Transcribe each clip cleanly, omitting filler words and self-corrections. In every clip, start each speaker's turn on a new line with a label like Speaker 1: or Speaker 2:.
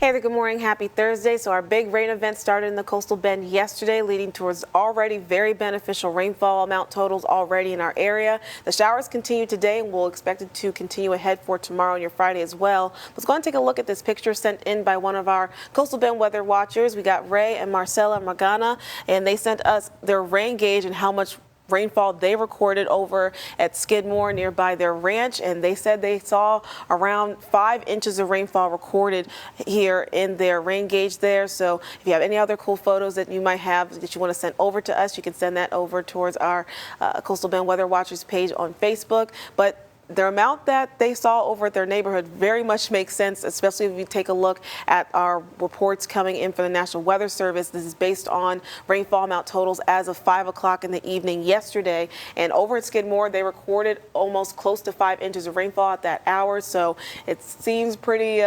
Speaker 1: Hey there, good morning. Happy Thursday. So our big rain event started in the coastal bend yesterday, leading towards already very beneficial rainfall amount totals already in our area. The showers continue today and we'll expect it to continue ahead for tomorrow and your Friday as well. Let's go and take a look at this picture sent in by one of our coastal bend weather watchers. We got Ray and Marcella Magana, and they sent us their rain gauge and how much rainfall they recorded over at Skidmore nearby their ranch, and they said they saw around 5 inches of rainfall recorded here in their rain gauge there. So if you have any other cool photos that you might have that you want to send over to us, you can send that over towards our Coastal Bend Weather Watchers page on Facebook. But the amount that they saw over at their neighborhood very much makes sense, especially if you take a look at our reports coming in for the National Weather Service. This is based on rainfall amount totals as of 5 o'clock in the evening yesterday. And over at Skidmore, they recorded almost close to 5 inches of rainfall at that hour. So it seems pretty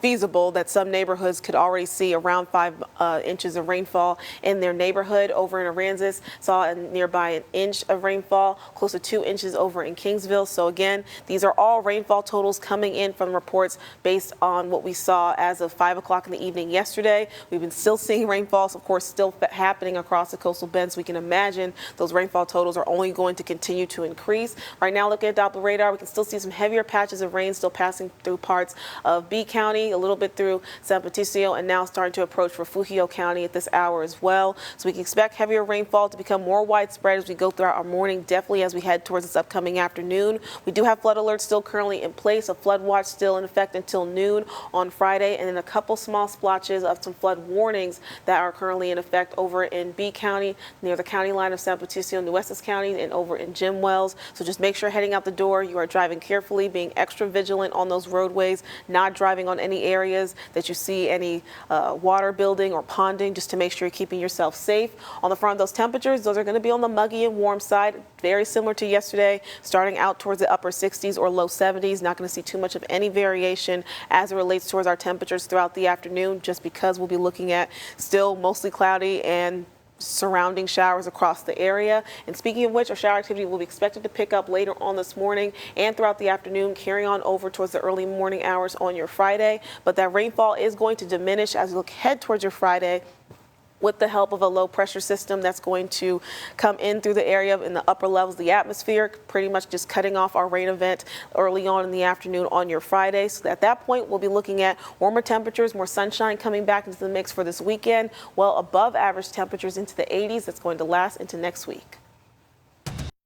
Speaker 1: feasible that some neighborhoods could already see around 5 inches of rainfall in their neighborhood. Over in Aransas, saw nearby an inch of rainfall, close to 2 inches over in Kingsville. So again, these are all rainfall totals coming in from reports based on what we saw as of 5 o'clock in the evening yesterday. We've been still seeing rainfalls, of course, still happening across the coastal bend, so we can imagine those rainfall totals are only going to continue to increase. Right now, looking at Doppler radar, we can still see some heavier patches of rain still passing through parts of B County, a little bit through San Patricio, and now starting to approach Refugio County at this hour as well. So we can expect heavier rainfall to become more widespread as we go throughout our morning, definitely as we head towards this upcoming afternoon. We do have flood alerts still currently in place, a flood watch still in effect until noon on Friday, and then a couple small splotches of some flood warnings that are currently in effect over in B County, near the county line of San Patricio, New Essex County, and over in Jim Wells. So just make sure heading out the door, you are driving carefully, being extra vigilant on those roadways, not driving on any areas that you see any water building or ponding, just to make sure you're keeping yourself safe. On the front of those temperatures, those are going to be on the muggy and warm side, very similar to yesterday, starting out towards the upper 60s or low 70s. Not going to see too much of any variation as it relates towards our temperatures throughout the afternoon, just because we'll be looking at still mostly cloudy and surrounding showers across the area. And speaking of which, our shower activity will be expected to pick up later on this morning and throughout the afternoon, carrying on over towards the early morning hours on your Friday. But that rainfall is going to diminish as we head towards your Friday, with the help of a low pressure system that's going to come in through the area in the upper levels of the atmosphere, pretty much just cutting off our rain event early on in the afternoon on your Friday. So at that point, we'll be looking at warmer temperatures, more sunshine coming back into the mix for this weekend, well above average temperatures into the 80s. That's going to last into next week.